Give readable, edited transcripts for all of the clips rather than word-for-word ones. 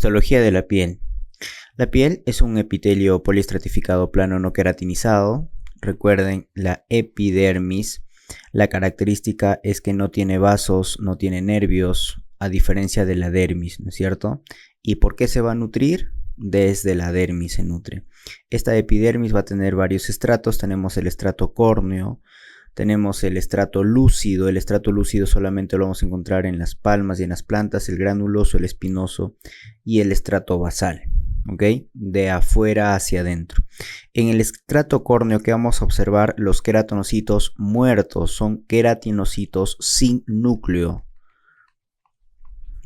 Histología de la piel. La piel es un epitelio poliestratificado plano no queratinizado. Recuerden, la epidermis, la característica es que no tiene vasos, no tiene nervios, a diferencia de la dermis, ¿no es cierto? ¿Y por qué se va a nutrir? Desde la dermis se nutre. Esta epidermis va a tener varios estratos. Tenemos el estrato córneo, tenemos el estrato lúcido. El estrato lúcido solamente lo vamos a encontrar en las palmas y en las plantas, el granuloso, el espinoso y el estrato basal, ¿ok? De afuera hacia adentro. En el estrato córneo, que vamos a observar, los queratinocitos muertos, son queratinocitos sin núcleo.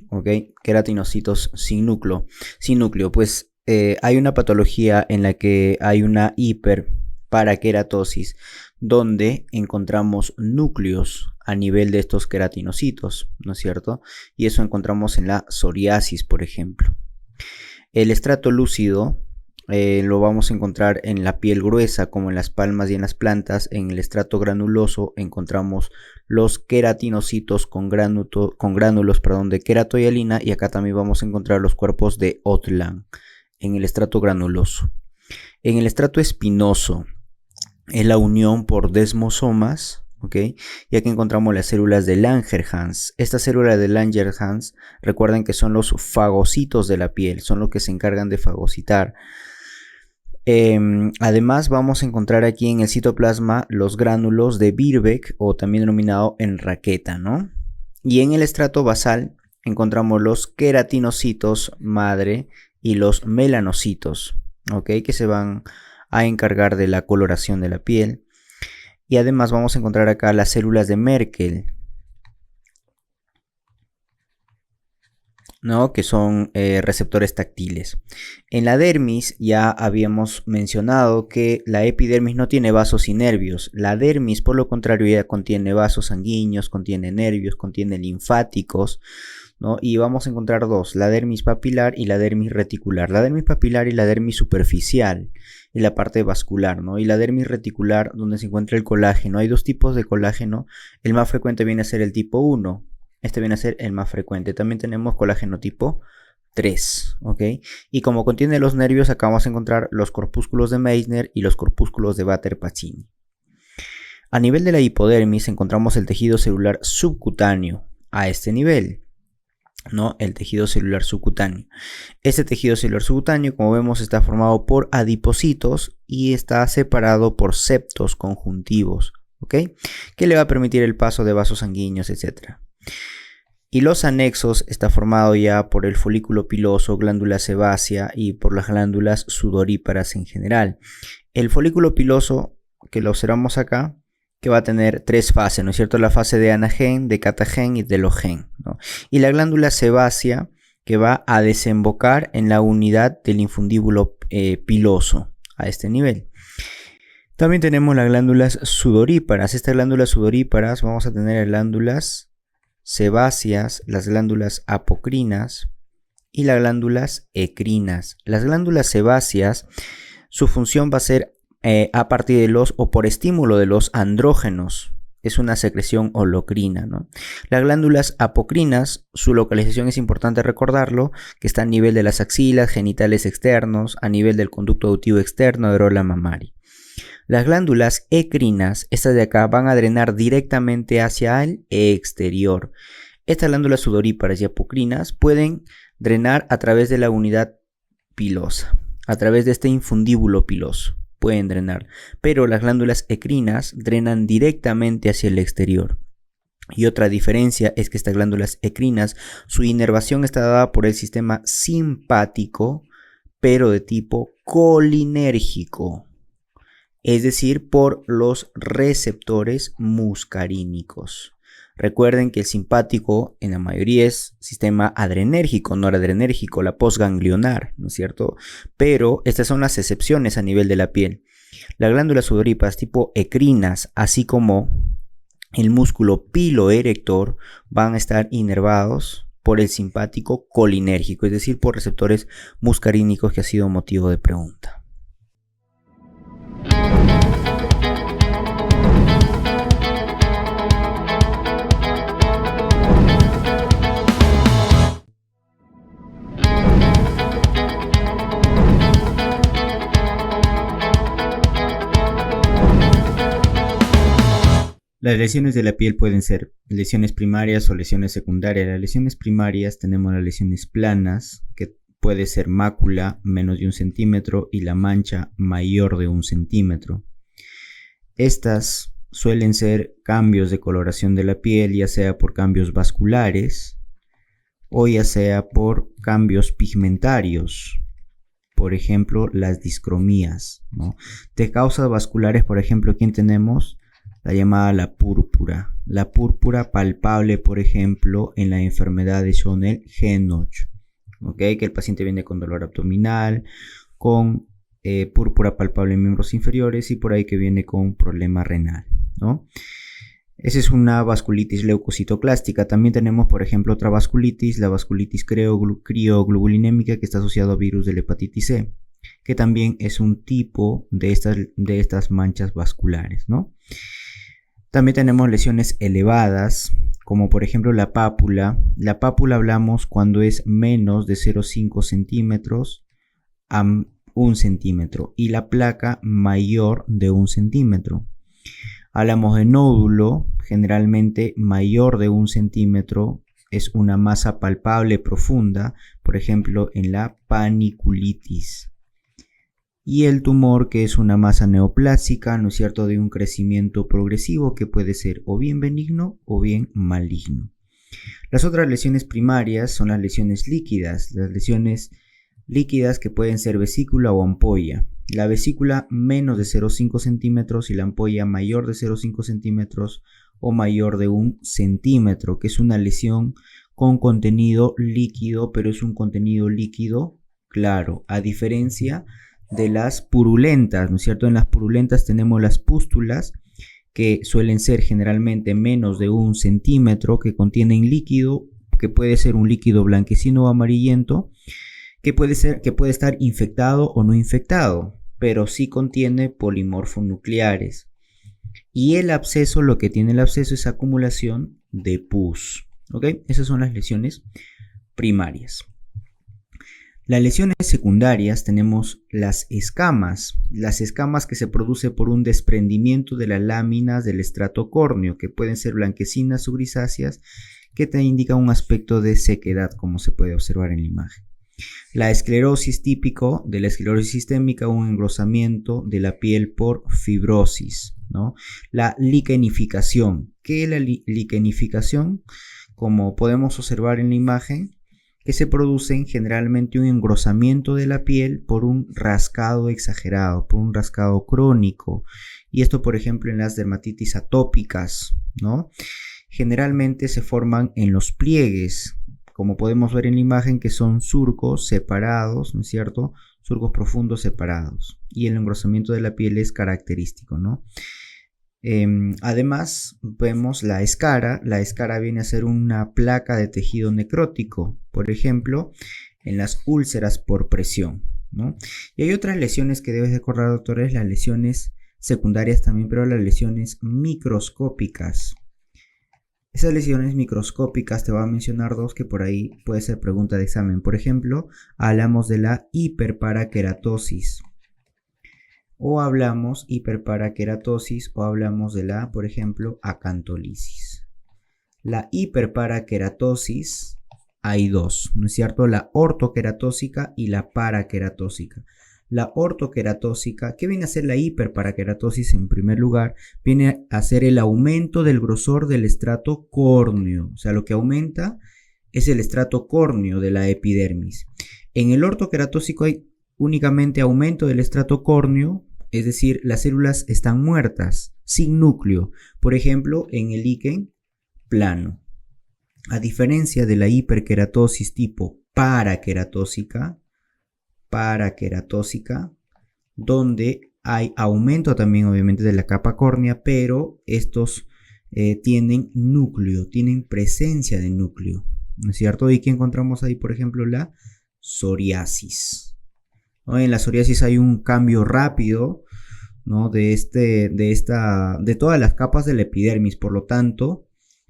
¿Ok? Queratinocitos sin núcleo. Pues hay una patología en la que hay una hiperparaqueratosis, donde encontramos núcleos a nivel de estos queratinocitos, ¿no es cierto? Y eso encontramos en la psoriasis, por ejemplo. El estrato lúcido lo vamos a encontrar en la piel gruesa, como en las palmas y en las plantas. En el estrato granuloso encontramos los queratinocitos con gránulos de queratohialina, y acá también vamos a encontrar los cuerpos de Otland en el estrato granuloso. En el estrato espinoso es la unión por desmosomas, ¿ok? Y aquí encontramos las células de Langerhans. Estas células de Langerhans, recuerden que son los fagocitos de la piel, son los que se encargan de fagocitar. Además vamos a encontrar aquí en el citoplasma los gránulos de Birbeck, o también denominado enraqueta, ¿no? Y en el estrato basal encontramos los queratinocitos madre y los melanocitos, ¿ok? Que se van a encargar de la coloración de la piel. Y además vamos a encontrar acá las células de Merkel, ¿no? Que son receptores táctiles. En la dermis ya habíamos mencionado que la epidermis no tiene vasos y nervios. La dermis, por lo contrario, ya contiene vasos sanguíneos, contiene nervios, contiene linfáticos, ¿no? Y vamos a encontrar dos: la dermis papilar y la dermis reticular. La dermis papilar y la dermis superficial, y la parte vascular, ¿no? Y la dermis reticular, donde se encuentra el colágeno. Hay dos tipos de colágeno. El más frecuente viene a ser el tipo 1. Este viene a ser el más frecuente. También tenemos colágeno tipo 3, ¿ok? Y como contiene los nervios, acá vamos a encontrar los corpúsculos de Meissner y los corpúsculos de Batter-Pacini. A nivel de la hipodermis encontramos el tejido celular subcutáneo a este nivel, ¿no? El tejido celular subcutáneo. Este tejido celular subcutáneo, como vemos, está formado por adipocitos y está separado por septos conjuntivos, ¿ok? Que le va a permitir el paso de vasos sanguíneos, etc. Y los anexos está formado ya por el folículo piloso, glándula sebácea y por las glándulas sudoríparas en general. El folículo piloso, que lo observamos acá, que va a tener tres fases, ¿no es cierto? La fase de anagen, de catagen y de logen, ¿no? Y la glándula sebácea, que va a desembocar en la unidad del infundíbulo piloso a este nivel. También tenemos las glándulas sudoríparas. Estas glándulas sudoríparas vamos a tener glándulas sebáceas, las glándulas apocrinas y las glándulas ecrinas. Las glándulas sebáceas, su función va a ser a partir de los o por estímulo de los andrógenos. Es una secreción holocrina, ¿no? Las glándulas apocrinas, su localización es importante recordarlo, que está a nivel de las axilas, genitales externos, a nivel del conducto auditivo externo, areola mamaria. Las glándulas ecrinas, estas de acá, van a drenar directamente hacia el exterior. Estas glándulas sudoríparas y apocrinas pueden drenar a través de la unidad pilosa, a través de este infundíbulo piloso. Pueden drenar, pero las glándulas ecrinas drenan directamente hacia el exterior. Y otra diferencia es que estas glándulas ecrinas, su inervación está dada por el sistema simpático, pero de tipo colinérgico. Es decir, por los receptores muscarínicos. Recuerden que el simpático en la mayoría es sistema adrenérgico, noradrenérgico, la postganglionar, ¿no es cierto? Pero estas son las excepciones a nivel de la piel. Las glándulas sudoríparas tipo ecrinas, así como el músculo piloerector, van a estar inervados por el simpático colinérgico, es decir, por receptores muscarínicos, que ha sido motivo de pregunta. Las lesiones de la piel pueden ser lesiones primarias o lesiones secundarias. Las lesiones primarias tenemos las lesiones planas, que puede ser mácula menos de 1 centímetro y la mancha mayor de 1 centímetro. Estas suelen ser cambios de coloración de la piel, ya sea por cambios vasculares o ya sea por cambios pigmentarios. Por ejemplo, las discromías, ¿no? De causas vasculares, por ejemplo, ¿quién tenemos? La llamada la púrpura palpable, por ejemplo, en la enfermedad de Schonell-Henoch, ¿okay? Que el paciente viene con dolor abdominal, con púrpura palpable en miembros inferiores y por ahí que viene con problema renal, ¿no? Esa es una vasculitis leucocitoclástica. También tenemos, por ejemplo, otra vasculitis, la vasculitis crioglobulinémica, que está asociada a virus de la hepatitis C, que también es un tipo de estas manchas vasculares, ¿no? También tenemos lesiones elevadas, como por ejemplo la pápula. La pápula hablamos cuando es menos de 0,5 centímetros a 1 centímetro y la placa mayor de 1 centímetro. Hablamos de nódulo, generalmente mayor de 1 centímetro, es una masa palpable profunda, por ejemplo en la paniculitis. Y el tumor, que es una masa neoplásica, ¿no es cierto?, de un crecimiento progresivo que puede ser o bien benigno o bien maligno. Las otras lesiones primarias son las lesiones líquidas que pueden ser vesícula o ampolla. La vesícula menos de 0,5 centímetros y la ampolla mayor de 0,5 centímetros o mayor de 1 centímetro, que es una lesión con contenido líquido, pero es un contenido líquido claro, a diferencia de las purulentas, ¿no es cierto? En las purulentas tenemos las pústulas, que suelen ser generalmente menos de 1 centímetro, que contienen líquido, que puede ser un líquido blanquecino o amarillento, que puede estar infectado o no infectado, pero sí contiene polimorfonucleares. Y el absceso, lo que tiene el absceso es acumulación de pus, ¿ok? Esas son las lesiones primarias. Las lesiones secundarias tenemos las escamas que se producen por un desprendimiento de las láminas del estrato córneo, que pueden ser blanquecinas o grisáceas, que te indican un aspecto de sequedad, como se puede observar en la imagen. La esclerosis, típico de la esclerosis sistémica, un engrosamiento de la piel por fibrosis, ¿no? La liquenificación. ¿Qué es la liquenificación? Como podemos observar en la imagen, que se producen generalmente un engrosamiento de la piel por un rascado exagerado, por un rascado crónico. Y esto, por ejemplo, en las dermatitis atópicas, ¿no? Generalmente se forman en los pliegues, como podemos ver en la imagen, que son surcos separados, ¿no es cierto? Surcos profundos separados. Y el engrosamiento de la piel es característico, ¿no? Además, vemos la escara. La escara viene a ser una placa de tejido necrótico, por ejemplo, en las úlceras por presión, ¿no? Y hay otras lesiones que debes recordar, doctores, las lesiones secundarias también, pero las lesiones microscópicas. Esas lesiones microscópicas te voy a mencionar dos que por ahí puede ser pregunta de examen. Por ejemplo, hablamos de la hiperparaqueratosis. O hablamos hiperparaqueratosis o hablamos de la, por ejemplo, acantolisis. La hiperparaqueratosis hay dos, ¿no es cierto? La ortoqueratósica y la paraqueratósica. La ortoqueratósica, ¿qué viene a ser la hiperparaqueratosis? En primer lugar, viene a ser el aumento del grosor del estrato córneo. O sea, lo que aumenta es el estrato córneo de la epidermis. En el ortoqueratósico hay únicamente aumento del estrato córneo, es decir, las células están muertas, sin núcleo. Por ejemplo, en el líquen plano. A diferencia de la hiperkeratosis tipo paraqueratósica, donde hay aumento también obviamente de la capa córnea, pero estos tienen núcleo, tienen presencia de núcleo, ¿no es cierto? Y que encontramos ahí, por ejemplo, la psoriasis, ¿no? En la psoriasis hay un cambio rápido, ¿no? de todas las capas de la epidermis. Por lo tanto,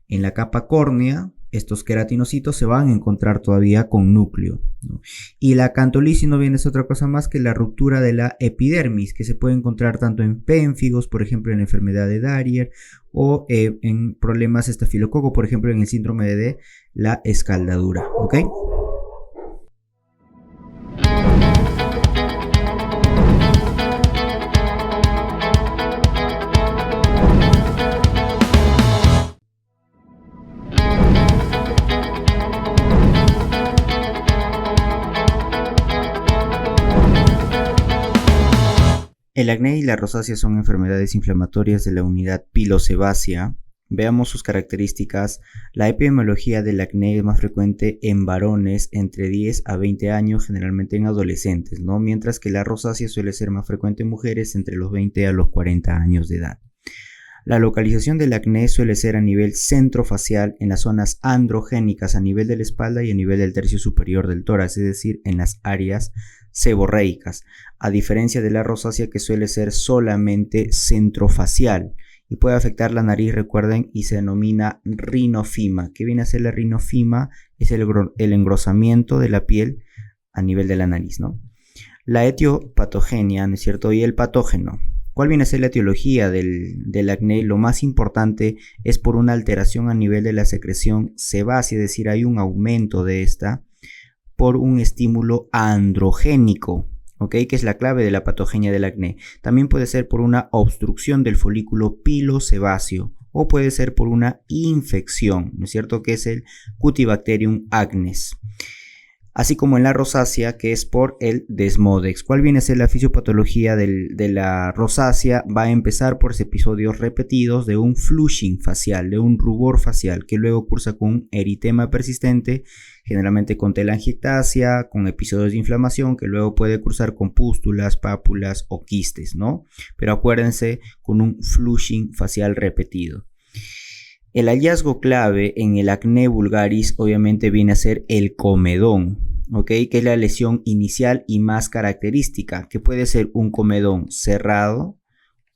en la capa córnea estos queratinocitos se van a encontrar todavía con núcleo, ¿no? Y la acantolisis no viene a ser otra cosa más que la ruptura de la epidermis, que se puede encontrar tanto en pénfigos, por ejemplo en la enfermedad de Darrier, o en problemas estafilococo, por ejemplo en el síndrome de la escaldadura, ¿ok? El acné y la rosácea son enfermedades inflamatorias de la unidad pilosebácea. Veamos sus características. La epidemiología del acné es más frecuente en varones entre 10 a 20 años, generalmente en adolescentes, ¿no? Mientras que la rosácea suele ser más frecuente en mujeres entre los 20 a los 40 años de edad. La localización del acné suele ser a nivel centrofacial en las zonas androgénicas a nivel de la espalda y a nivel del tercio superior del tórax, es decir, en las áreas seborreicas, a diferencia de la rosácea que suele ser solamente centrofacial y puede afectar la nariz, recuerden, y se denomina rinofima. ¿Qué viene a ser la rinofima? Es el engrosamiento de la piel a nivel de la nariz, ¿no? La etiopatogenia, ¿no es cierto? Y el patógeno. ¿Cuál viene a ser la etiología del acné? Lo más importante es por una alteración a nivel de la secreción sebácea, es decir, hay un aumento de esta por un estímulo androgénico, ¿ok? Que es la clave de la patogenia del acné. También puede ser por una obstrucción del folículo pilosebáceo o puede ser por una infección, ¿no es cierto? Que es el Cutibacterium acnes. Así como en la rosácea, que es por el desmodex. ¿Cuál viene a ser la fisiopatología de la rosácea? Va a empezar por episodios repetidos de un flushing facial, de un rubor facial, que luego cursa con un eritema persistente, generalmente con telangiectasia, con episodios de inflamación, que luego puede cursar con pústulas, pápulas o quistes, ¿no? Pero acuérdense, con un flushing facial repetido. El hallazgo clave en el acné vulgaris obviamente viene a ser el comedón, ¿ok? Que es la lesión inicial y más característica, que puede ser un comedón cerrado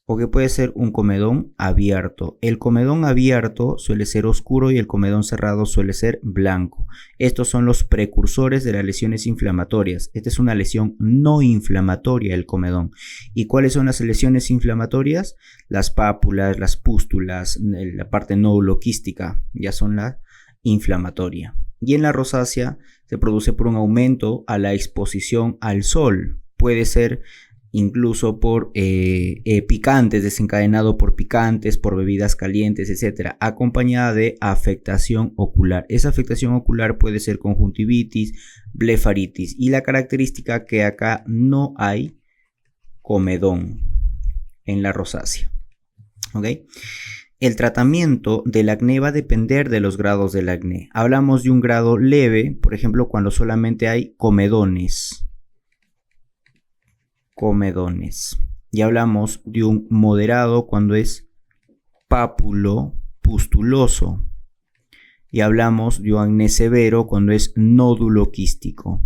o que puede ser un comedón abierto. El comedón abierto suele ser oscuro y el comedón cerrado suele ser blanco. Estos son los precursores de las lesiones inflamatorias. Esta es una lesión no inflamatoria el comedón. ¿Y cuáles son las lesiones inflamatorias? Las pápulas, las pústulas, la parte nódulo-quística ya son la inflamatoria. Y en la rosácea se produce por un aumento a la exposición al sol. Puede ser incluso por picantes, desencadenado por picantes, por bebidas calientes, etc., acompañada de afectación ocular. Esa afectación ocular puede ser conjuntivitis, blefaritis, y la característica que acá no hay comedón en la rosácea, ¿ok? El tratamiento del acné va a depender de los grados del acné. Hablamos de un grado leve, por ejemplo, cuando solamente hay comedones. Y hablamos de un moderado cuando es pápulo pustuloso. Y hablamos de un acné severo cuando es nódulo quístico.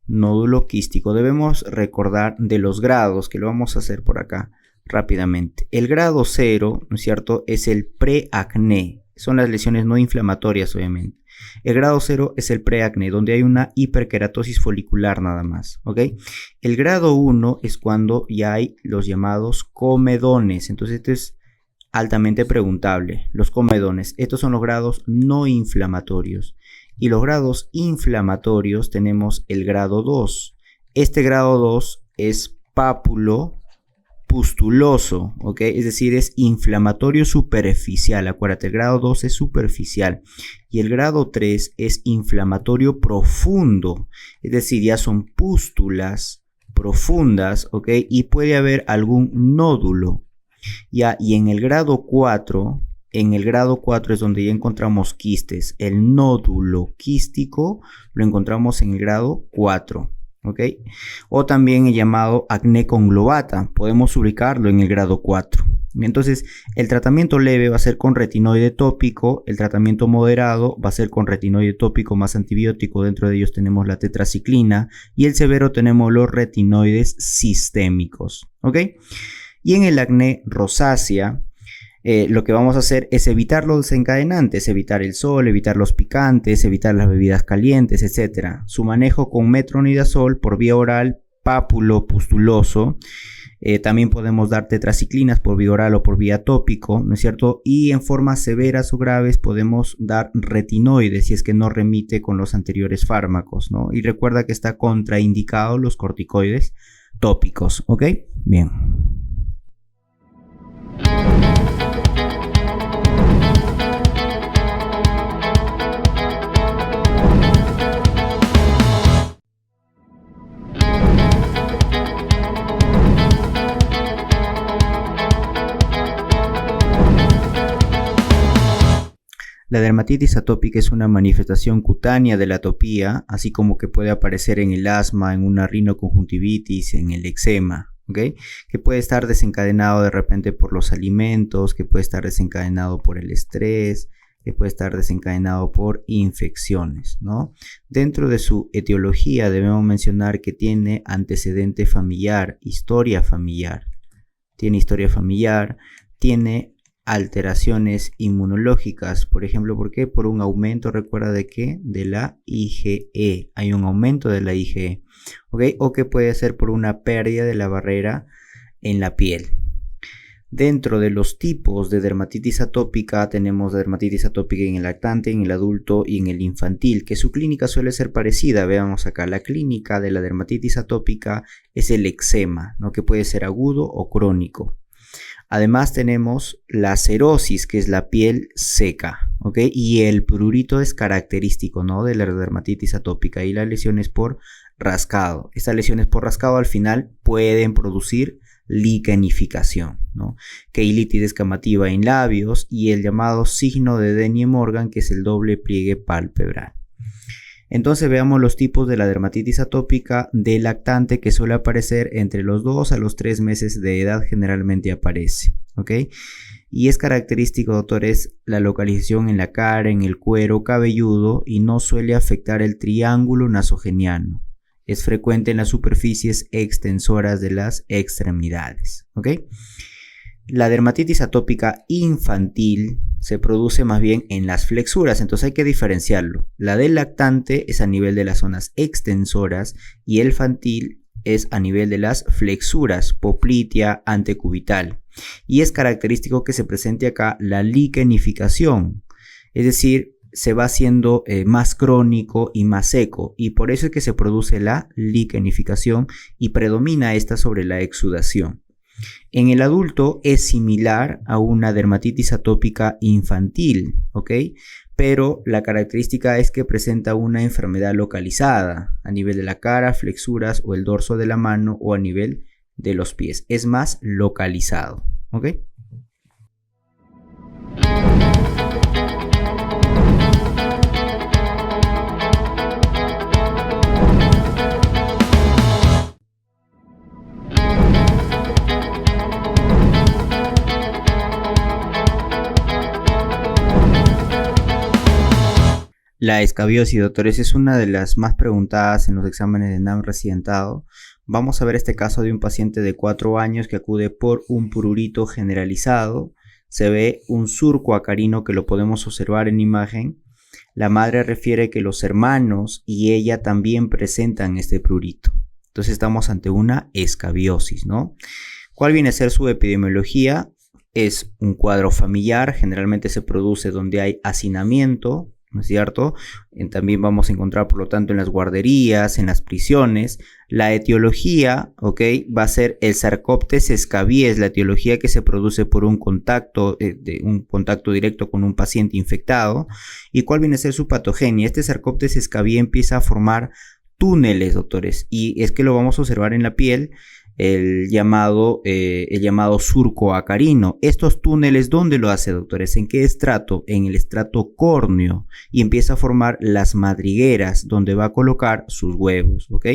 Debemos recordar de los grados, que lo vamos a hacer por acá rápidamente. El grado 0, ¿no es cierto?, es el preacné. Son las lesiones no inflamatorias, obviamente. El grado 0 es el preacné, donde hay una hiperkeratosis folicular nada más, ¿ok? El grado 1 es cuando ya hay los llamados comedones. Entonces, esto es altamente preguntable. Los comedones, estos son los grados no inflamatorios. Y los grados inflamatorios tenemos el grado 2. Este grado 2 es pápulo pustuloso, ¿ok? Es decir, es inflamatorio superficial. Acuérdate, el grado 2 es superficial y el grado 3 es inflamatorio profundo, es decir, ya son pústulas profundas, ¿ok? Y puede haber algún nódulo, ya. Y en el grado 4 es donde ya encontramos quistes. El nódulo quístico lo encontramos en el grado 4. ¿Ok? O también el llamado acné conglobata, podemos ubicarlo en el grado 4. Entonces, el tratamiento leve va a ser con retinoide tópico, el tratamiento moderado va a ser con retinoide tópico más antibiótico, dentro de ellos tenemos la tetraciclina, y el severo tenemos los retinoides sistémicos, ¿ok? Y en el acné rosácea, lo que vamos a hacer es evitar los desencadenantes, evitar el sol, evitar los picantes, evitar las bebidas calientes, etc. Su manejo con metronidazol por vía oral, pápulo pustuloso. También podemos dar tetraciclinas por vía oral o por vía tópico, ¿no es cierto? Y en formas severas o graves podemos dar retinoides si es que no remite con los anteriores fármacos, ¿no? Y recuerda que está contraindicado los corticoides tópicos, ¿ok? Bien. La dermatitis atópica es una manifestación cutánea de la atopía, así como que puede aparecer en el asma, en una rinoconjuntivitis, en el eczema, ¿okay? Que puede estar desencadenado de repente por los alimentos, que puede estar desencadenado por el estrés, que puede estar desencadenado por infecciones, ¿no? Dentro de su etiología debemos mencionar que tiene antecedente familiar, historia familiar. Tiene historia familiar, tiene alteraciones inmunológicas, por ejemplo, ¿por qué? Por un aumento, recuerda de qué, de la IgE, hay un aumento de la IgE, ¿ok? O que puede ser por una pérdida de la barrera en la piel. Dentro de los tipos de dermatitis atópica tenemos dermatitis atópica en el lactante, en el adulto y en el infantil, que su clínica suele ser parecida. Veamos acá, la clínica de la dermatitis atópica es el eczema, ¿no? Que puede ser agudo o crónico. Además tenemos la cerosis, que es la piel seca, ¿ok? Y el prurito es característico, ¿no? De la dermatitis atópica, y las lesiones por rascado. Estas lesiones por rascado al final pueden producir lichenificación, ¿no? Queilitis descamativa en labios y el llamado signo de Dennie-Morgan, que es el doble pliegue palpebral. Entonces veamos los tipos de la dermatitis atópica de lactante, que suele aparecer entre los 2 a los 3 meses de edad, generalmente aparece, ¿ok? Y es característico, doctores, la localización en la cara, en el cuero cabelludo, y no suele afectar el triángulo nasogeniano. Es frecuente en las superficies extensoras de las extremidades, ¿ok? La dermatitis atópica infantil se produce más bien en las flexuras, entonces hay que diferenciarlo. La del lactante es a nivel de las zonas extensoras y el infantil es a nivel de las flexuras, poplitea, antecubital. Y es característico que se presente acá la lichenificación, es decir, se va haciendo más crónico y más seco, y por eso es que se produce la lichenificación y predomina esta sobre la exudación. En el adulto es similar a una dermatitis atópica infantil, ¿ok? Pero la característica es que presenta una enfermedad localizada a nivel de la cara, flexuras o el dorso de la mano, o a nivel de los pies. Es más localizado, ¿ok? La escabiosis, doctores, es una de las más preguntadas en los exámenes de NAM residentado. Vamos a ver este caso de un paciente de 4 años que acude por un prurito generalizado. Se ve un surco acarino que lo podemos observar en imagen. La madre refiere que los hermanos y ella también presentan este prurito. Entonces estamos ante una escabiosis, ¿no? ¿Cuál viene a ser su epidemiología? Es un cuadro familiar, generalmente se produce donde hay hacinamiento, ¿no es cierto? También vamos a encontrar, por lo tanto, en las guarderías, en las prisiones. La etiología, ¿ok? Va a ser el Sarcoptes scabies, la etiología que se produce por un contacto directo con un paciente infectado. ¿Y cuál viene a ser su patogenia? Este Sarcoptes scabies empieza a formar túneles, doctores, y es que lo vamos a observar en la piel, el llamado surco acarino. Estos túneles, ¿dónde lo hace, doctores? ¿En qué estrato? En el estrato córneo, y empieza a formar las madrigueras donde va a colocar sus huevos, ¿ok?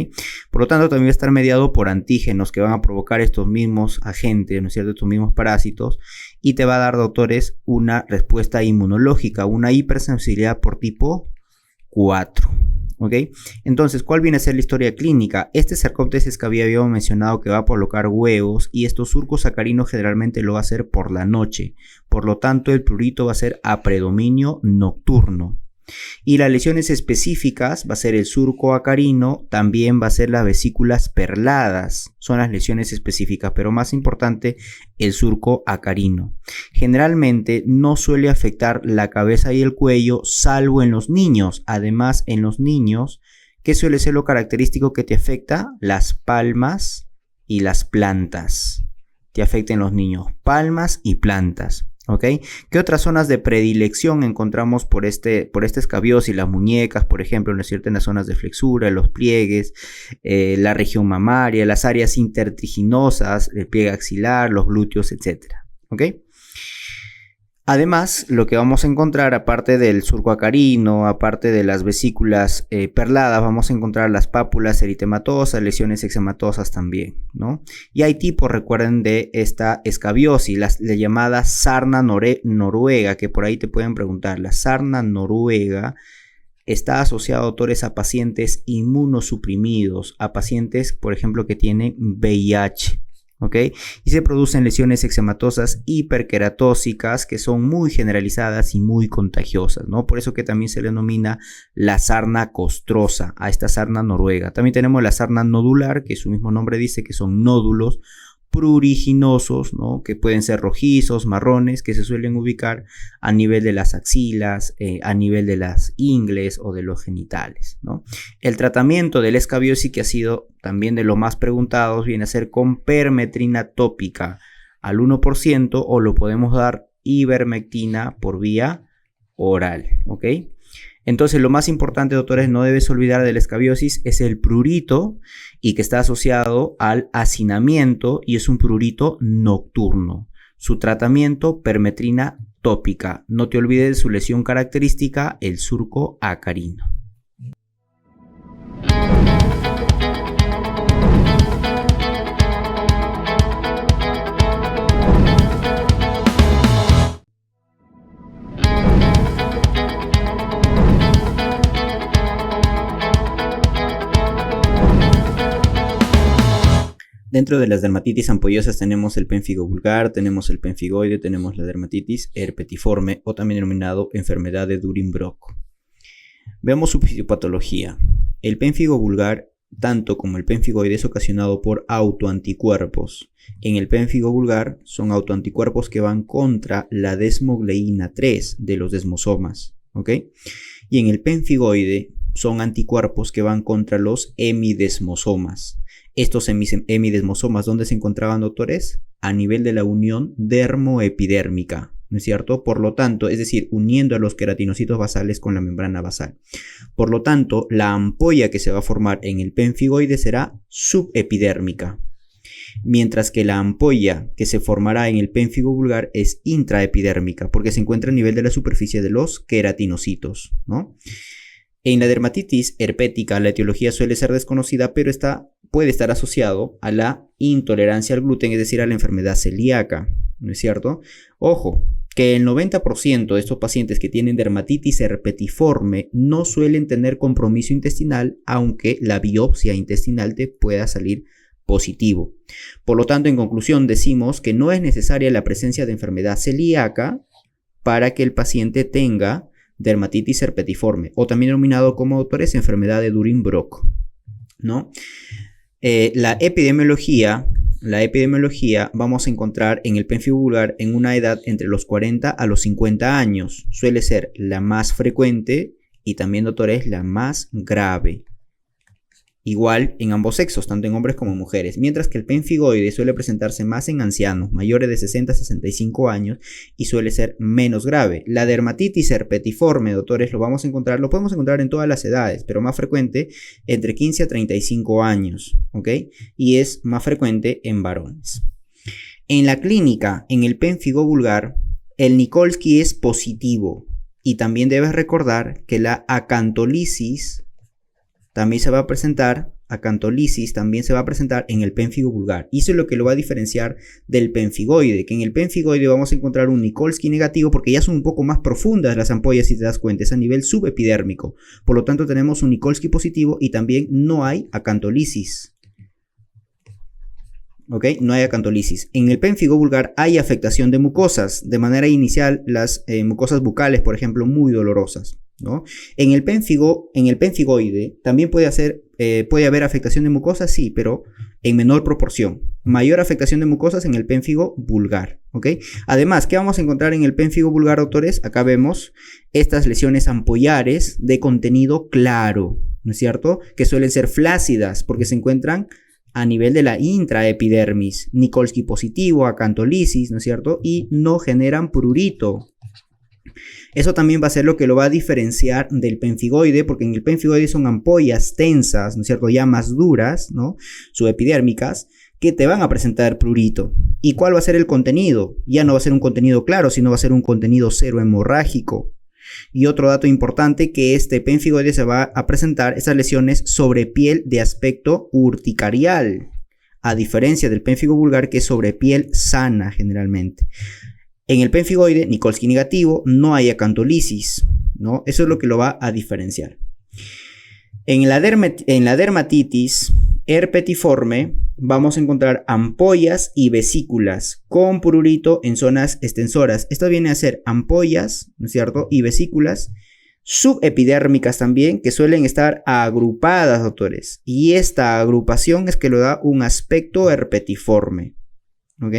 Por lo tanto, también va a estar mediado por antígenos que van a provocar estos mismos agentes, ¿no es cierto? Estos mismos parásitos, y te va a dar, doctores, una respuesta inmunológica, una hipersensibilidad por tipo 4. ¿Ok? Entonces, ¿cuál viene a ser la historia clínica? Este Sarcoptes que habíamos mencionado que va a colocar huevos y estos surcos sacarinos generalmente lo va a hacer por la noche. Por lo tanto, el prurito va a ser a predominio nocturno. Y las lesiones específicas va a ser el surco acarino, también va a ser las vesículas perladas, son las lesiones específicas, pero más importante el surco acarino. Generalmente no suele afectar la cabeza y el cuello, salvo en los niños. Además, en los niños, ¿qué suele ser lo característico que te afecta? Las palmas y las plantas. Te afectan los niños, palmas y plantas. ¿Ok? ¿Qué otras zonas de predilección encontramos por esta escabiosis? Las muñecas, por ejemplo, ¿no es cierto? En las zonas de flexura, los pliegues, la región mamaria, las áreas intertriginosas, el pliegue axilar, los glúteos, etc. ¿Ok? Además, lo que vamos a encontrar, aparte del surco acarino, aparte de las vesículas perladas, vamos a encontrar las pápulas eritematosas, lesiones eczematosas también, ¿no? Y hay tipos, recuerden, de esta escabiosis, la llamada sarna noruega, que por ahí te pueden preguntar. La sarna noruega está asociada, autores, a pacientes inmunosuprimidos, a pacientes, por ejemplo, que tienen VIH. ¿Ok? Y se producen lesiones eczematosas hiperqueratósicas que son muy generalizadas y muy contagiosas, ¿no? Por eso que también se le denomina la sarna costrosa a esta sarna noruega. También tenemos la sarna nodular, que su mismo nombre dice que son nódulos pruriginosos, ¿no? Que pueden ser rojizos, marrones, que se suelen ubicar a nivel de las axilas, a nivel de las ingles o de los genitales, ¿no? El tratamiento de la escabiosis, que ha sido también de los más preguntados, viene a ser con permetrina tópica al 1% o lo podemos dar ivermectina por vía oral, ¿ok? Entonces, lo más importante, doctores, no debes olvidar de la escabiosis, es el prurito y que está asociado al hacinamiento y es un prurito nocturno. Su tratamiento, permetrina tópica. No te olvides de su lesión característica, el surco acarino. Dentro de las dermatitis ampollosas tenemos el pénfigo vulgar, tenemos el pénfigoide, tenemos la dermatitis herpetiforme o también denominado enfermedad de Durin-Brock. Veamos su fisiopatología. El pénfigo vulgar, tanto como el pénfigoide, es ocasionado por autoanticuerpos. En el pénfigo vulgar son autoanticuerpos que van contra la desmogleína 3 de los desmosomas, ¿ok? Y en el pénfigoide son anticuerpos que van contra los hemidesmosomas. Estos hemidesmosomas, ¿dónde se encontraban, doctores? A nivel de la unión dermoepidérmica, ¿no es cierto? Por lo tanto, es decir, uniendo a los queratinocitos basales con la membrana basal. Por lo tanto, la ampolla que se va a formar en el pénfigoide será subepidérmica, mientras que la ampolla que se formará en el pénfigo vulgar es intraepidérmica, porque se encuentra a nivel de la superficie de los queratinocitos, ¿no? En la dermatitis herpética la etiología suele ser desconocida, pero puede estar asociado a la intolerancia al gluten, es decir, a la enfermedad celíaca, ¿no es cierto? Ojo, que el 90% de estos pacientes que tienen dermatitis herpetiforme no suelen tener compromiso intestinal, aunque la biopsia intestinal te pueda salir positivo. Por lo tanto, en conclusión, decimos que no es necesaria la presencia de enfermedad celíaca para que el paciente tenga dermatitis herpetiforme, o también denominado como, autores, enfermedad de Durin-Brock, ¿no? La epidemiología vamos a encontrar en el pénfigo vulgar en una edad entre los 40 a los 50 años. Suele ser la más frecuente y también, doctores, la más grave. Igual en ambos sexos, tanto en hombres como en mujeres, mientras que el pénfigoide suele presentarse más en ancianos mayores de 60 a 65 años y suele ser menos grave. La dermatitis herpetiforme, doctores, lo podemos encontrar en todas las edades, pero más frecuente entre 15 a 35 años, ¿ok? Y es más frecuente en varones. En la clínica, en el pénfigo vulgar, el Nikolsky es positivo y también debes recordar que la acantolisis también se va a presentar, acantolisis también se va a presentar en el pénfigo vulgar. Y eso es lo que lo va a diferenciar del pénfigoide, que en el pénfigoide vamos a encontrar un Nikolsky negativo porque ya son un poco más profundas las ampollas, si te das cuenta, es a nivel subepidérmico. Por lo tanto tenemos un Nikolsky positivo y también no hay acantolisis. ¿Ok? No hay acantolisis. En el pénfigo vulgar hay afectación de mucosas. De manera inicial, las mucosas bucales, por ejemplo, muy dolorosas, ¿no? En el pénfigoide también puede haber afectación de mucosas, sí, pero en menor proporción. Mayor afectación de mucosas en el pénfigo vulgar, ¿ok? Además, ¿qué vamos a encontrar en el pénfigo vulgar, doctores? Acá vemos estas lesiones ampollares de contenido claro, ¿no es cierto? Que suelen ser flácidas porque se encuentran a nivel de la intraepidermis, Nikolsky positivo, acantolisis, ¿no es cierto? Y no generan prurito. Eso también va a ser lo que lo va a diferenciar del pénfigoide, porque en el pénfigoide son ampollas tensas, ¿no es cierto? Ya más duras, ¿no? Subepidérmicas, que te van a presentar prurito. ¿Y cuál va a ser el contenido? Ya no va a ser un contenido claro, sino va a ser un contenido cero hemorrágico. Y otro dato importante, que este pénfigoide se va a presentar esas lesiones sobre piel de aspecto urticarial, a diferencia del pénfigo vulgar, que es sobre piel sana generalmente. En el pénfigoide, Nikolsky negativo, no hay acantolisis, ¿no? Eso es lo que lo va a diferenciar. En la dermatitis herpetiforme vamos a encontrar ampollas y vesículas con prurito en zonas extensoras. Esto viene a ser ampollas, ¿no es cierto? Y vesículas subepidérmicas también, que suelen estar agrupadas, doctores. Y esta agrupación es que lo da un aspecto herpetiforme, ¿ok?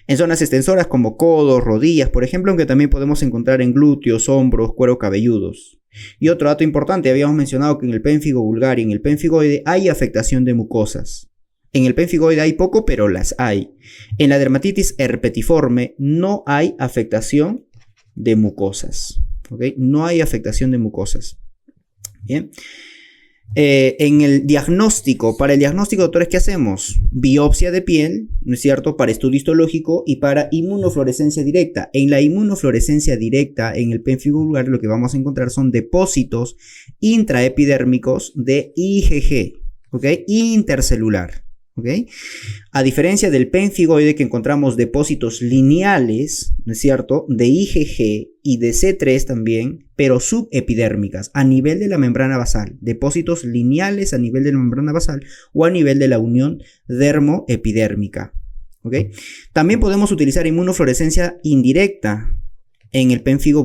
En zonas extensoras como codos, rodillas, por ejemplo, aunque también podemos encontrar en glúteos, hombros, cuero cabelludos. Y otro dato importante, habíamos mencionado que en el pénfigo vulgar y en el pénfigoide hay afectación de mucosas. En el pénfigoide hay poco, pero las hay. En la dermatitis herpetiforme no hay afectación de mucosas, ¿ok? No hay afectación de mucosas. Bien. En el diagnóstico, para el diagnóstico, doctores, ¿qué hacemos? Biopsia de piel, ¿no es cierto? Para estudio histológico y para inmunofluorescencia directa. En la inmunofluorescencia directa, en el pénfigo vulgar, lo que vamos a encontrar son depósitos intraepidérmicos de IgG, ¿ok? Intercelular, ¿ok? A diferencia del pénfigoide, que encontramos depósitos lineales, ¿no es cierto?, de IgG y de C3 también, pero subepidérmicas, a nivel de la membrana basal. Depósitos lineales a nivel de la membrana basal o a nivel de la unión dermoepidérmica, ¿ok? También podemos utilizar inmunofluorescencia indirecta en el pénfigo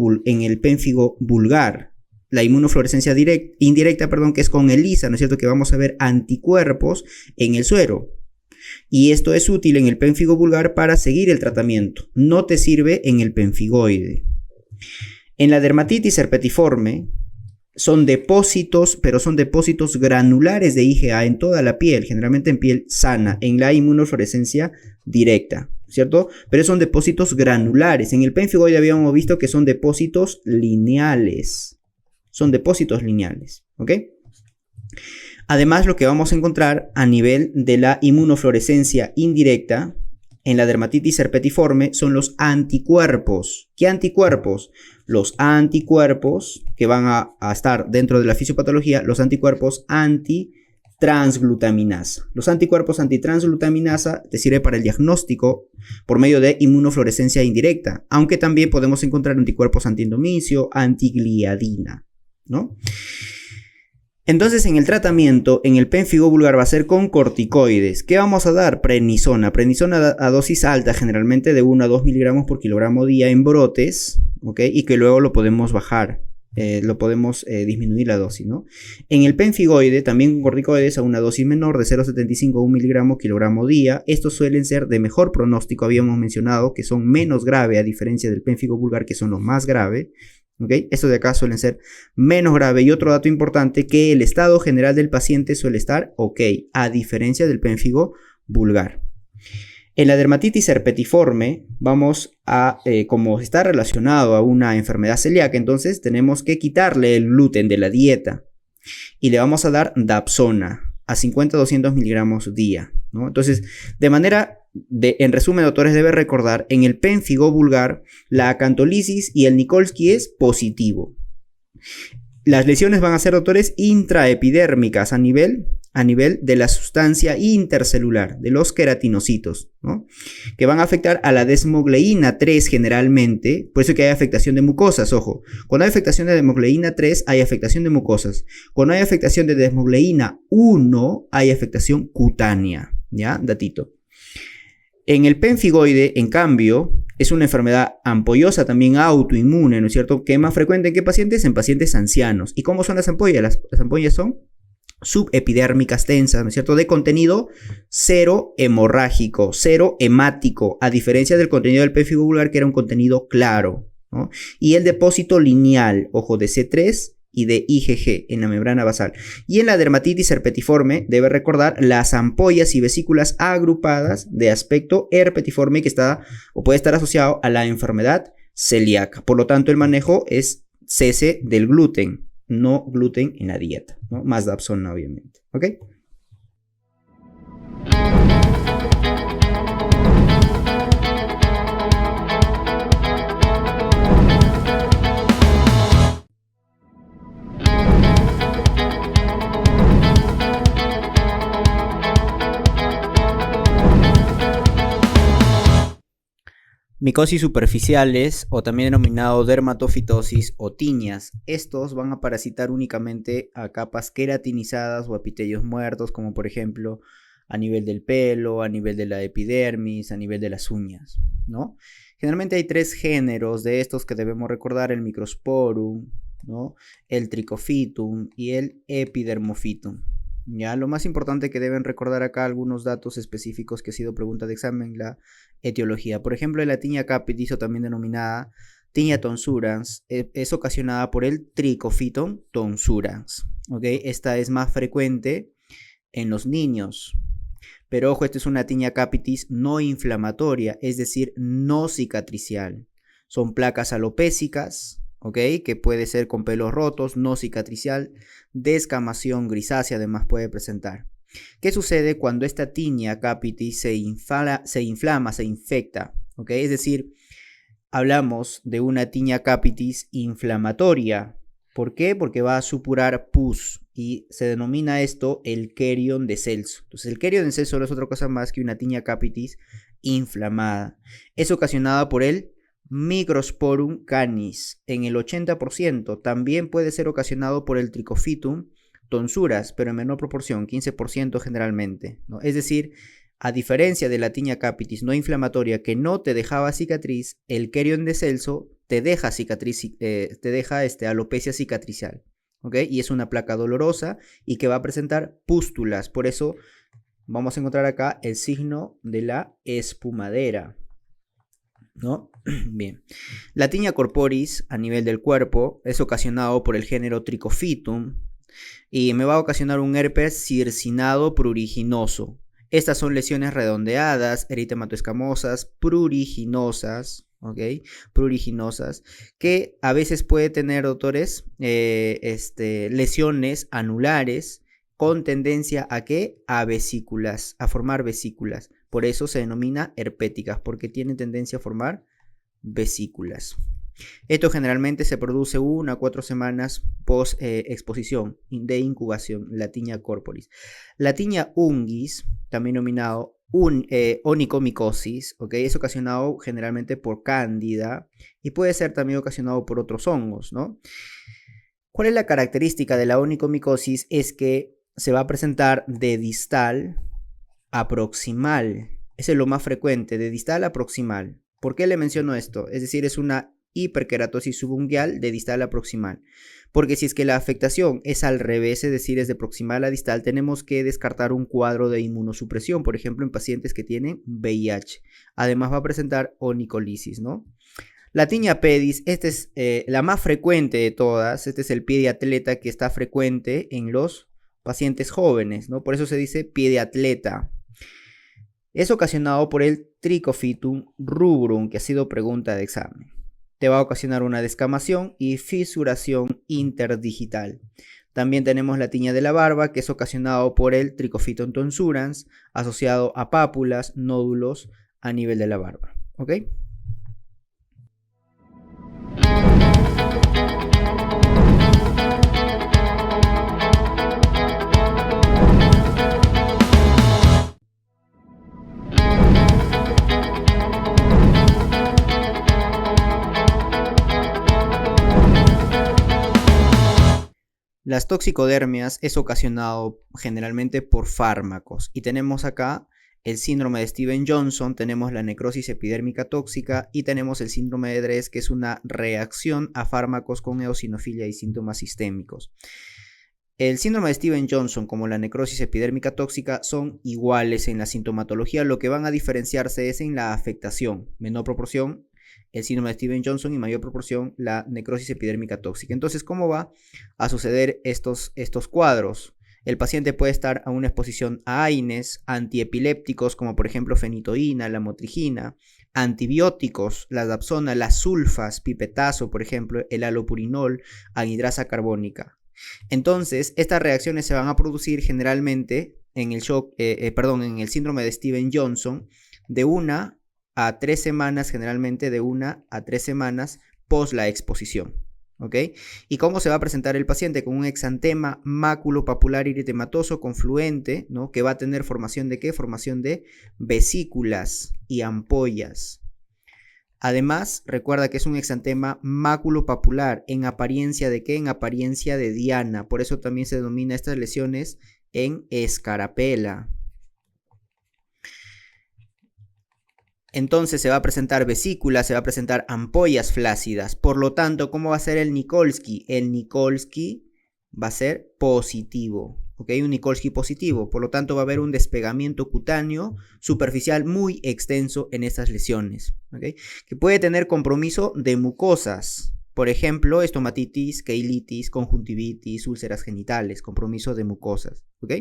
vulgar. La inmunofluorescencia indirecta, que es con ELISA, ¿no es cierto?, que vamos a ver anticuerpos en el suero. Y esto es útil en el pénfigo vulgar para seguir el tratamiento. No te sirve en el pénfigoide. En la dermatitis herpetiforme son depósitos, pero son depósitos granulares de IgA en toda la piel, generalmente en piel sana, en la inmunofluorescencia directa, ¿cierto? Pero son depósitos granulares. En el pénfigoide habíamos visto que son depósitos lineales. Son depósitos lineales, ¿ok? Además, lo que vamos a encontrar a nivel de la inmunofluorescencia indirecta en la dermatitis herpetiforme son los anticuerpos. ¿Qué anticuerpos? Los anticuerpos que van a estar dentro de la fisiopatología, los anticuerpos antitransglutaminasa. Los anticuerpos antitransglutaminasa te sirve para el diagnóstico por medio de inmunofluorescencia indirecta, aunque también podemos encontrar anticuerpos antiendomicio, antigliadina, ¿no? Entonces, en el tratamiento, en el pénfigo vulgar va a ser con corticoides. ¿Qué vamos a dar? Prednisona. Prednisona a dosis alta, generalmente de 1 a 2 miligramos por kilogramo día en brotes, ¿ok? Y que luego lo podemos bajar, disminuir la dosis, ¿no? En el pénfigoide, también con corticoides a una dosis menor de 0,75 a 1 miligramo kilogramo día. Estos suelen ser de mejor pronóstico, habíamos mencionado que son menos graves a diferencia del pénfigo vulgar, que son los más graves. ¿Okay? Estos de acá suelen ser menos graves. Y otro dato importante, que el estado general del paciente suele estar ok, a diferencia del pénfigo vulgar. En la dermatitis herpetiforme vamos a, como está relacionado a una enfermedad celíaca, entonces tenemos que quitarle el gluten de la dieta y le vamos a dar Dapsona a 50 a 200 miligramos día, ¿no? Entonces, en resumen, doctores, debe recordar, en el pénfigo vulgar, la acantolisis y el Nikolsky es positivo. Las lesiones van a ser, doctores, intraepidérmicas a nivel de la sustancia intercelular, de los queratinocitos, ¿no? Que van a afectar a la desmogleína 3 generalmente, por eso que hay afectación de mucosas, ojo. Cuando hay afectación de desmogleína 3, hay afectación de mucosas. Cuando hay afectación de desmogleína 1, hay afectación cutánea, ¿ya? Datito. En el pemfigoide, en cambio, es una enfermedad ampollosa, también autoinmune, ¿no es cierto? Que es más frecuente en qué pacientes? En pacientes ancianos. ¿Y cómo son las ampollas? Las ampollas son subepidérmicas tensas, ¿no es cierto? De contenido cero hemorrágico, cero hemático, a diferencia del contenido del pemfigo vulgar, que era un contenido claro, ¿no? Y el depósito lineal, ojo, de C3 y de IgG en la membrana basal. Y en la dermatitis herpetiforme, debe recordar las ampollas y vesículas agrupadas de aspecto herpetiforme que está o puede estar asociado a la enfermedad celíaca. Por lo tanto, el manejo es cese del gluten, no gluten en la dieta, ¿no? Más Dapsona, obviamente, ¿ok? Micosis superficiales, o también denominado dermatofitosis o tiñas. Estos van a parasitar únicamente a capas queratinizadas o epitelios muertos, como por ejemplo a nivel del pelo, a nivel de la epidermis, a nivel de las uñas, ¿no? Generalmente hay 3 géneros de estos que debemos recordar: el Microsporum, ¿no? El Trichophytum y el Epidermophytum. Ya, lo más importante que deben recordar acá, algunos datos específicos que ha sido pregunta de examen, la etiología. Por ejemplo, la tiña capitis, o también denominada tiña tonsurans, es ocasionada por el Trichophyton tonsurans, ¿ok? Esta es más frecuente en los niños. Pero ojo, esta es una tiña capitis no inflamatoria, es decir, no cicatricial. Son placas alopécicas, ¿ok? Que puede ser con pelos rotos, no cicatricial, descamación grisácea además puede presentar. ¿Qué sucede cuando esta tiña capitis se inflama, se infecta? ¿Ok? Es decir, hablamos de una tiña capitis inflamatoria. ¿Por qué? Porque va a supurar pus y se denomina esto el querion de Celso. Entonces, el querion de Celso no es otra cosa más que una tiña capitis inflamada. Es ocasionada por el Microsporum canis en el 80%. También puede ser ocasionado por el Trichophytum tonsuras, pero en menor proporción, 15% generalmente, ¿no? Es decir, a diferencia de la tiña capitis no inflamatoria que no te dejaba cicatriz, el querion de Celso te deja cicatriz, te deja alopecia cicatricial, ¿ok? Y es una placa dolorosa y que va a presentar pústulas. Por eso vamos a encontrar acá el signo de la espumadera, ¿no? Bien. La tiña corporis a nivel del cuerpo es ocasionado por el género Trichophytum y me va a ocasionar un herpes circinado pruriginoso. Estas son lesiones redondeadas, eritematoescamosas, pruriginosas, ¿ok? Pruriginosas, que a veces puede tener, doctores, lesiones anulares con tendencia a ¿qué? A vesículas, a formar vesículas. Por eso se denomina herpéticas, porque tienen tendencia a formar vesículas. Esto generalmente se produce 1 a 4 semanas post exposición de incubación, la tiña corporis. La tiña ungis, también denominado onicomicosis, ¿okay? Es ocasionado generalmente por cándida y puede ser también ocasionado por otros hongos, ¿no? ¿Cuál es la característica de la onicomicosis? Es que se va a presentar de distal a proximal. Ese es lo más frecuente, de distal a proximal. ¿Por qué le menciono esto? Es decir, es una hiperkeratosis subungual de distal a proximal. Porque si es que la afectación es al revés, es decir, es de proximal a distal, tenemos que descartar un cuadro de inmunosupresión, por ejemplo, en pacientes que tienen VIH. Además va a presentar onicolisis, ¿no? La tiña pedis, esta es la más frecuente de todas. Este es el pie de atleta que está frecuente en los pacientes jóvenes, ¿no? Por eso se dice pie de atleta. Es ocasionado por el Trichophytum rubrum, que ha sido pregunta de examen. Te va a ocasionar una descamación y fisuración interdigital. También tenemos la tiña de la barba, que es ocasionado por el Trichophytum tonsurans, asociado a pápulas, nódulos a nivel de la barba. ¿Ok? Las toxicodermias es ocasionado generalmente por fármacos y tenemos acá el síndrome de Stevens-Johnson, tenemos la necrosis epidérmica tóxica y tenemos el síndrome de Dres, que es una reacción a fármacos con eosinofilia y síntomas sistémicos. El síndrome de Stevens-Johnson como la necrosis epidérmica tóxica son iguales en la sintomatología, lo que van a diferenciarse es en la afectación, menor proporción el síndrome de Stevens-Johnson y mayor proporción la necrosis epidérmica tóxica. Entonces, ¿cómo va a suceder estos cuadros? El paciente puede estar a una exposición a AINES, antiepilépticos como por ejemplo fenitoína, lamotrigina, antibióticos, la dapsona, las sulfas, pipetazo, por ejemplo, el halopurinol, anhidrasa carbónica. Entonces, estas reacciones se van a producir generalmente en el en el síndrome de Stevens-Johnson de 1 a 3 semanas, generalmente de 1 a 3 semanas post la exposición. ¿Ok? ¿Y cómo se va a presentar el paciente? Con un exantema maculopapular eritematoso confluente, ¿no? Que va a tener formación de ¿qué? Formación de vesículas y ampollas. Además, recuerda que es un exantema maculopapular, en apariencia de ¿qué? En apariencia de diana. Por eso también se denomina estas lesiones en escarapela. Entonces se va a presentar vesículas, se va a presentar ampollas flácidas. Por lo tanto, ¿cómo va a ser el Nikolsky? El Nikolsky va a ser positivo, ¿ok? Un Nikolsky positivo. Por lo tanto, va a haber un despegamiento cutáneo superficial muy extenso en estas lesiones, ¿ok? Que puede tener compromiso de mucosas. Por ejemplo, estomatitis, keilitis, conjuntivitis, úlceras genitales, compromiso de mucosas, ¿ok?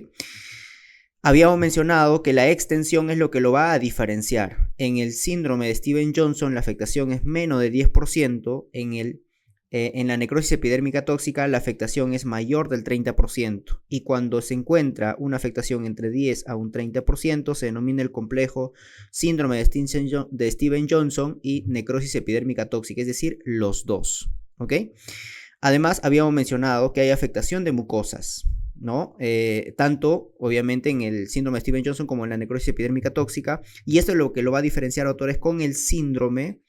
Habíamos mencionado que la extensión es lo que lo va a diferenciar. En el síndrome de Stevens-Johnson la afectación es menos de 10%, en la necrosis epidérmica tóxica la afectación es mayor del 30%, y cuando se encuentra una afectación entre 10 a un 30% se denomina el complejo síndrome de Stevens-Johnson y necrosis epidérmica tóxica, es decir, los dos, ¿ok? Además, habíamos mencionado que hay afectación de mucosas, ¿no? Tanto, obviamente, en el síndrome de Stevens-Johnson como en la necrosis epidérmica tóxica, y esto es lo que lo va a diferenciar, autores, con el síndrome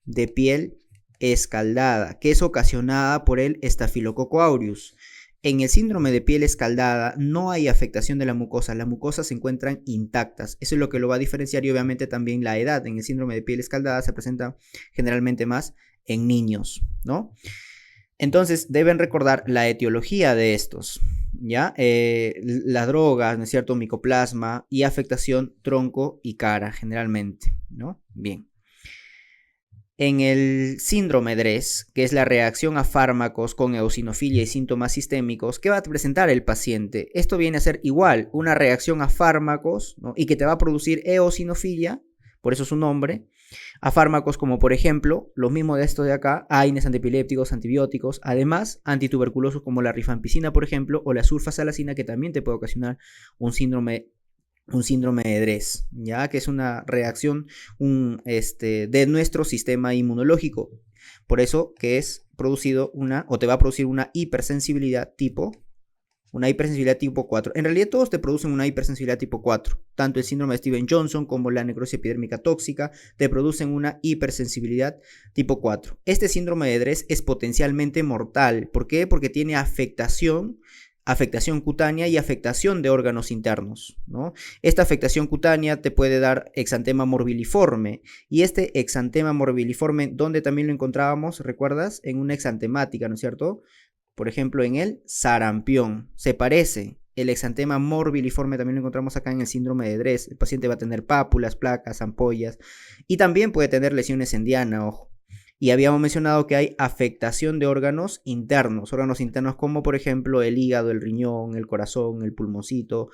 de piel escaldada, que es ocasionada por el Staphylococcus aureus. En el síndrome de piel escaldada no hay afectación de las mucosas se encuentran intactas. Eso es lo que lo va a diferenciar, y obviamente también la edad. En el síndrome de piel escaldada se presenta generalmente más en niños, ¿no? Entonces deben recordar la etiología de estos, ¿ya? La droga, ¿no es cierto? Micoplasma y afectación tronco y cara generalmente, ¿no? Bien. En el síndrome DRESS, que es la reacción a fármacos con eosinofilia y síntomas sistémicos, ¿qué va a presentar el paciente? Esto viene a ser igual, una reacción a fármacos, ¿no? Y que te va a producir eosinofilia, por eso su nombre, a fármacos como por ejemplo, los mismos de estos de acá, AINES, antiepilépticos, antibióticos, además antituberculosos como la rifampicina, por ejemplo, o la sulfasalacina, que también te puede ocasionar un síndrome de DRESS, ya que es una reacción de nuestro sistema inmunológico. Por eso que es producido te va a producir una hipersensibilidad tipo 4. En realidad todos te producen una hipersensibilidad tipo 4. Tanto el síndrome de Stevens-Johnson como la necrosis epidérmica tóxica te producen una hipersensibilidad tipo 4. Este síndrome de DRESS es potencialmente mortal. ¿Por qué? Porque tiene afectación cutánea y afectación de órganos internos, ¿no? Esta afectación cutánea te puede dar exantema morbiliforme, y este exantema morbiliforme, ¿dónde también lo encontrábamos? ¿Recuerdas? En una exantemática, ¿no es cierto? Por ejemplo, en el sarampión. Se parece. El exantema morbiliforme también lo encontramos acá en el síndrome de DRESS. El paciente va a tener pápulas, placas, ampollas, y también puede tener lesiones en diana, ojo. Y habíamos mencionado que hay afectación de órganos internos como por ejemplo el hígado, el riñón, el corazón, el pulmoncito,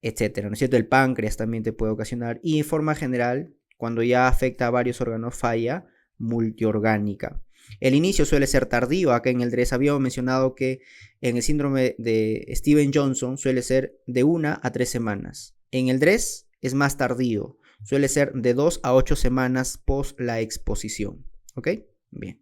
etcétera, ¿no es cierto? El páncreas también te puede ocasionar, y en forma general, cuando ya afecta a varios órganos, falla multiorgánica. El inicio suele ser tardío. Acá en el DRESS habíamos mencionado que en el síndrome de Stevens-Johnson suele ser de 1 a 3 semanas. En el DRESS es más tardío. Suele ser de 2 a 8 semanas post la exposición. ¿Ok? Bien.